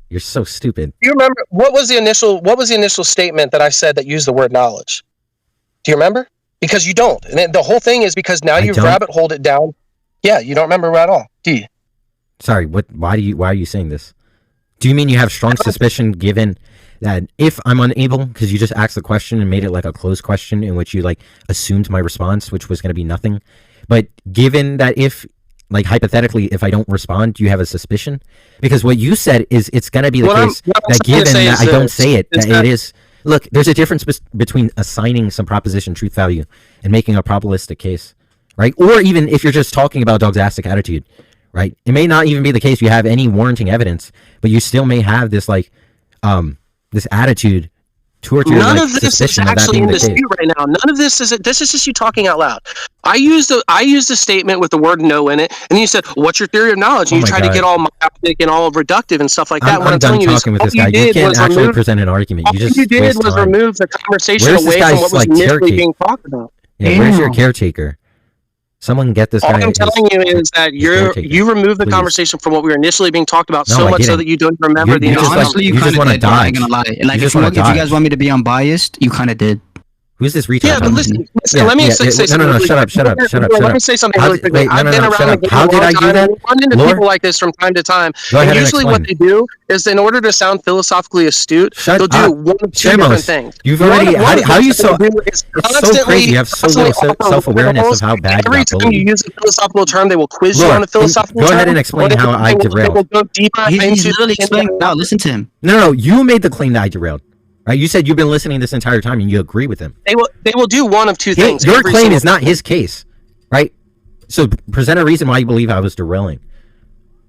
You're so stupid. Do you remember what was the initial statement that I said that used the word knowledge? Do you remember? Because you don't, and the whole thing is because now you've rabbit holed it down. Yeah, you don't remember at all, do you? Sorry. What? Why are you saying this? Do you mean you have strong suspicion given that if I'm unable, because you just asked the question and made it like a closed question in which you like assumed my response, which was going to be nothing, but given that if, like, hypothetically, if I don't respond, you have a suspicion? Because what you said is it's going to be the case that given that I don't say it, that it is. Look, there's a difference between assigning some proposition truth value and making a probabilistic case, right? Or even if you're just talking about dogmatic attitude, right? It may not even be the case you have any warranting evidence, but you still may have this like this attitude towards your none of this is actually in dispute right now. None of this is just you talking out loud. I used a statement with the word "no" in it, and you said, "What's your theory of knowledge?" And you tried to get all myopic and all reductive and stuff like that. I'm done talking with this guy. You can't actually present an argument. All you did was remove the conversation away from what was initially being talked about. Yeah, where's your caretaker? Someone get this guy. All I'm telling you is that you removed the conversation from what we were initially being talked about, so much so that you don't remember the initial. Honestly, you just want to die. I'm not gonna lie. Like, if you guys want me to be unbiased, you kind of did. Who's this retard? Yeah, but listen, let me say something. No, shut up. Let me say something really quickly. I've been around the game How did I do that? I run into people like this from time to time. And usually what they do is, in order to sound philosophically astute, they'll do one of two different things. You've already, how you so crazy. You have so little self-awareness of how bad every time you use a philosophical term, they will quiz you on a philosophical term. Go ahead and explain how I derailed. He's literally explaining now. Listen to him. No, you made the claim that I derailed. Right, you said you've been listening this entire time and you agree with him. They will do one of two things. Your claim is not his case, right? So present a reason why you believe I was derailing.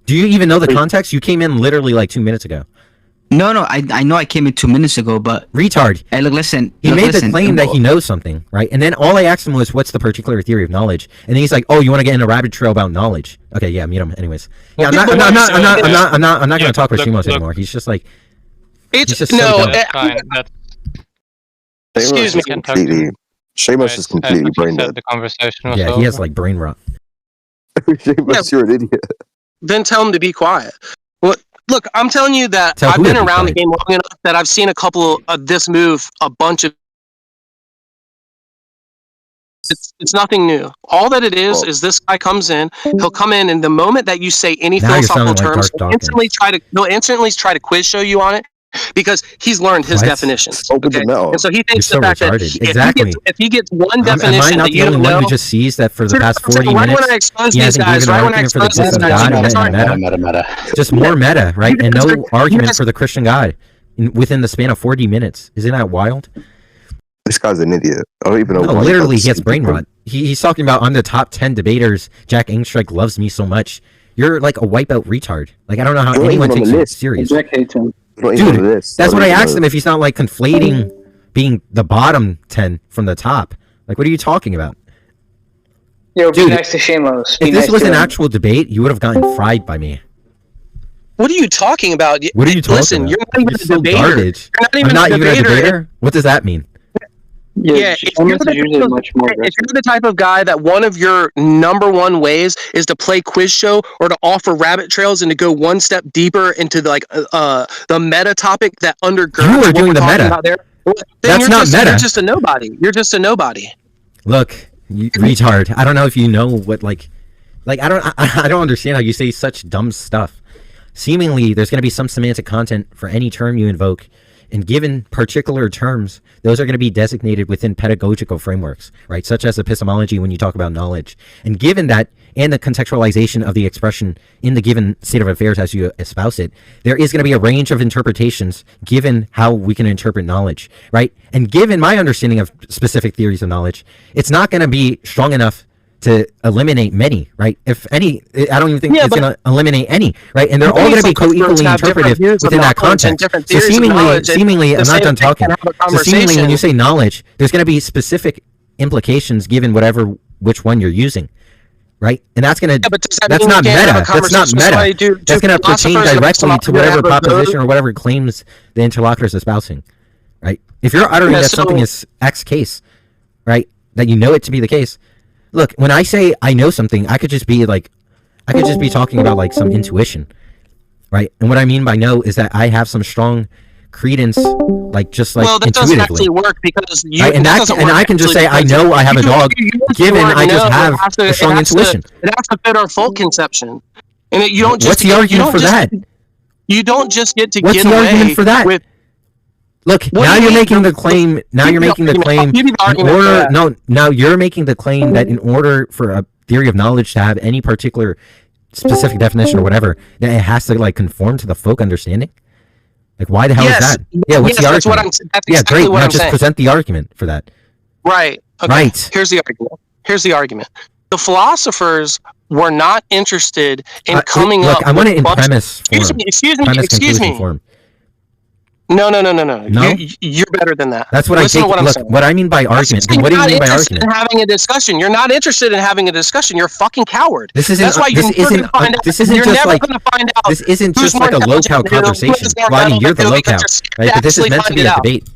Do you even know the context? You came in literally like 2 minutes ago. No, I know I came in 2 minutes ago, but retard. Hey, look, listen. He made the claim that he knows something, right? And then all I asked him was, "What's the particular theory of knowledge?" And then he's like, "Oh, you want to get in a rabbit trail about knowledge?" Okay, yeah, meet him. Anyways, yeah, I'm not going to talk with Shamos anymore. He's just like. It's no. Excuse me. Shamos is completely brain dead. The conversation was he has like brain rot. Shamos, you're an idiot. Then tell him to be quiet. Well, look, I'm telling you that I've been around the game long enough that I've seen a couple of this move a bunch of. It's nothing new. All that it is this guy comes in. He'll come in, and the moment that you say any philosophical terms, he'll instantly try to quiz show you on it. Because he's learned his definitions, okay? And so he thinks the fact that if he gets one definition that you don't know, am I not the only one who just sees that for the past 40 minutes? Right when I expose these guys, just more meta, right? And no argument for the Christian God within the span of 40 minutes. Isn't that wild? This guy's an idiot. I don't even know. No, literally, he has brain rot. He's talking about I'm the top 10 debaters. Jack Angstreich loves me so much. You're like a wipeout retard. Like I don't know how anyone takes you serious. Jack hates him. Dude, that's what I asked him if he's not like conflating being the bottom 10 from the top. Like, what are you talking about? Yo, be nice to Shamos. If this was an actual debate, you would have gotten fried by me. What are you talking about? What are you talking about? You're not even a debater. Garbage. You're not even a debater. What does that mean? Yeah, if you're the type of guy that one of your number one ways is to play quiz show or to offer rabbit trails and to go one step deeper into the meta topic that undergirds you are doing the meta. That's not meta. You're just a nobody. You're just a nobody. Look, you retard. I don't know if you know what like I don't understand how you say such dumb stuff. Seemingly, there's going to be some semantic content for any term you invoke. And given particular terms, those are going to be designated within pedagogical frameworks, right? Such as epistemology when you talk about knowledge. And given that, and the contextualization of the expression in the given state of affairs as you espouse it, there is going to be a range of interpretations given how we can interpret knowledge, right? And given my understanding of specific theories of knowledge, it's not going to be strong enough to eliminate many, right? If any, I don't even think it's going to eliminate any, right? And they're all going to be co-equally interpretive within that context. So seemingly, I'm not done talking. So seemingly, when you say knowledge, there's going to be specific implications given which one you're using, right? And that's going to, that's not meta. That's not meta. That's going to pertain directly to whatever proposition or whatever claims the interlocutor is espousing, right? If you're uttering that something is X case, right, that you know it to be the case. Look, when I say I know something, I could just be talking about like some intuition, right? And what I mean by know is that I have some strong credence, like just like that intuitively. Doesn't actually work because you, right? And I can just say I know I have a dog, given I just have a strong intuition. It has to fit our full conception, and you don't just. What's the argument for that? You don't just get to What's get the away argument for that? with. Look, now you're making the claim. Now you're making the claim. Now you're making the claim that in order for a theory of knowledge to have any particular specific definition or whatever, that it has to like conform to the folk understanding. Like, why the hell is that? Yeah, what's the argument? That's great. Now just present the argument for that. Right. Okay. Right. Here's the argument. The philosophers were not interested in coming up. Look, I want it in premise form. Excuse me. Form. No. You're better than that. That's what I think. Look, what I mean by argument. What do you mean by argument? In having a discussion. You're not interested in having a discussion. You're a fucking coward. That's why This isn't just like a Lolcow conversation. Well, I mean, you're the Lolcow, right? But this is meant to be a debate.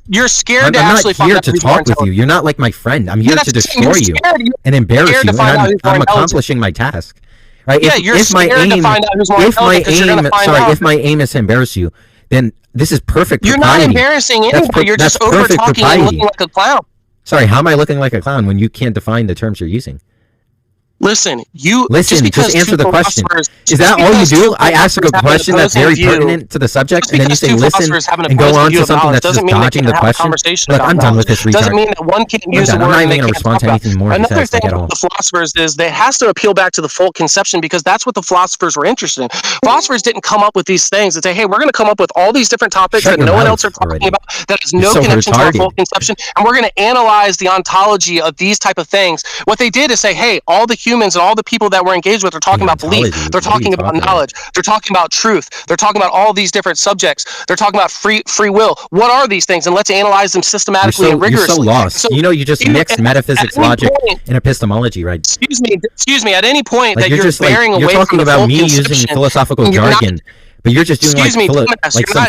You're scared to I'm actually not here to talk with you. You're not like my friend. I'm here to destroy you and embarrass you, and I'm accomplishing my task. Right? Yeah, you're scared to find out who's more intelligent because you're going to find out. If my aim is to embarrass you, then this is perfect propriety. You're not embarrassing anybody. You're just over-talking and looking like a clown. Sorry, how am I looking like a clown when you can't define the terms you're using? Listen, just answer the question. Is that all you do? I ask a question that's very pertinent to the subject, and then you say listen and go on to something that's just dodging the question. Look, I'm done with this retard. Doesn't mean that one can't use the word. I'm not even going to respond to anything more. Another thing with the philosophers is that it has to appeal back to the full conception because that's what the philosophers were interested in. Philosophers didn't come up with these things and say, hey, we're going to come up with all these different topics that no one else are talking about that has no connection to our full conception, and we're going to analyze the ontology of these type of things. What they did is say, hey, all the humans and all the people that we're engaged with are talking about belief. They're talking about knowledge. They're talking about truth. They're talking about all these different subjects. They're talking about free will. What are these things? And let's analyze them systematically and rigorously. You're so lost. You just mixed metaphysics, logic, and epistemology, right? Excuse me. At any point that you're bearing away from the full conception, you're talking about me using philosophical jargon. But you're just doing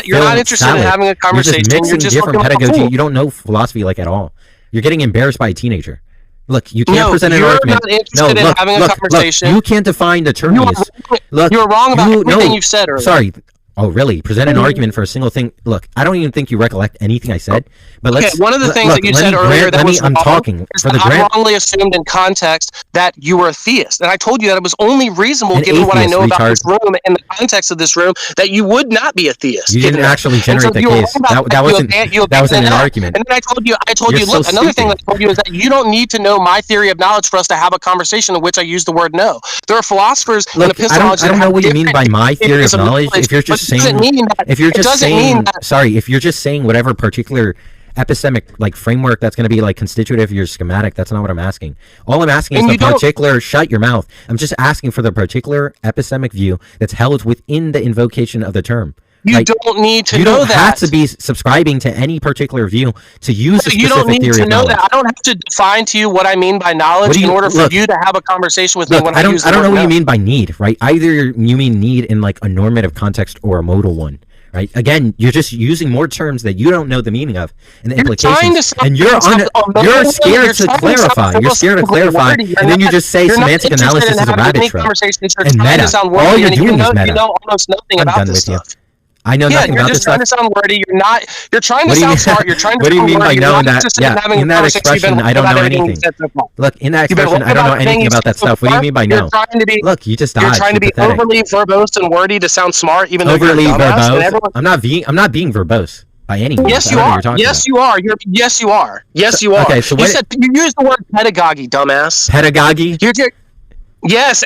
you're not interested in having a conversation. You're just mixing different pedagogy. You don't know philosophy like at all. You're getting embarrassed by a teenager. Look, you can't present an argument. Look, you can't define the term use. Look, you're wrong about everything you've said earlier. Sorry. Oh, really? Present an argument for a single thing. Look, I don't even think you recollect anything I said. But one of the things that you said earlier that was I'm talking for the I wrongly assumed in context that you were a theist, and I told you that it was only reasonable, given what I know about this room and the context of this room, that you would not be a theist. You didn't actually generate the case. That wasn't an argument. And then I told you. Look, another thing that I told you is that you don't need to know my theory of knowledge for us to have a conversation in which I use the word "no." There are philosophers and epistemologists. I don't know what you mean by my theory of knowledge. If you're just saying, if you're just saying whatever particular epistemic like framework that's going to be like constitutive of your schematic. That's not what I'm asking. All I'm asking is the particular. Shut your mouth. I'm just asking for the particular epistemic view that's held within the invocation of the term. You don't need to know that. You don't have to be subscribing to any particular view to use a specific you don't need theory to of know knowledge. that. I don't have to define to you what I mean by knowledge in order for you to have a conversation with me when I use the word I don't know what you mean by need, right? Either you mean need in like a normative context or a modal one, right? Again, you're just using more terms that you don't know the meaning of and the implications, and you're scared to clarify. You're scared to clarify, and then you just say semantic analysis is a rabbit trail and meta. All you're doing is meta. You know almost nothing about this stuff. I know nothing about this stuff. You're just trying to sound wordy. You're trying to sound smart. You're trying to what do you sound mean by wordy. knowing that? Yeah, in that expression, I don't know anything. Look, in that expression, I don't know anything about that stuff. What do you mean by no? Look, you just died. You're trying to be overly verbose and wordy to sound smart, even though overly you're verbose. I'm not being verbose by any means. Yes, you are. Yes, you are. Yes, you are. Yes, you are. Okay, so you said you used the word pedagogy, dumbass. Pedagogy. Yes,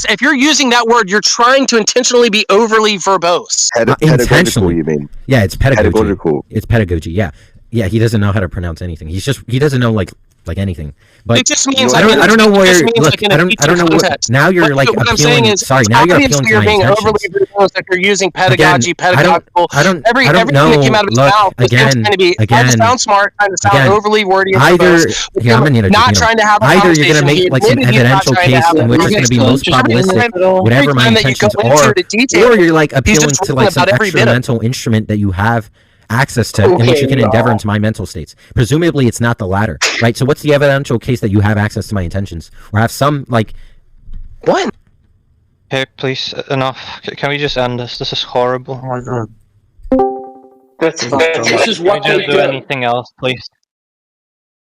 if you're using that word, you're trying to intentionally be overly verbose. Pedagogical, you mean? Yeah, it's pedagogy. Pedagogical. It's pedagogy, yeah. Yeah, he doesn't know how to pronounce anything. He doesn't know like anything. But it just means I don't know where I don't know what now you're like what I'm appealing. saying is, sorry, now you're appealing to you're my being intentions. overly verbose if you're using pedagogy, pedagogical. I don't everything know. that came out of his mouth was trying to sound smart, trying to sound overly wordy and verbose. I'm gonna need a not trying to have a either conversation. You're gonna make like some evidential case in which it's gonna be most probabilistic, whatever my intentions are, or you're like appealing to like some extra mental instrument that you have access to in which you can endeavor into my mental states. Presumably it's not the latter, right? So what's the evidential case that you have access to my intentions or have some like what? Hey, please, enough. Can we just end this? This is horrible. That's fine. This is what Can we they just do do. anything else, please?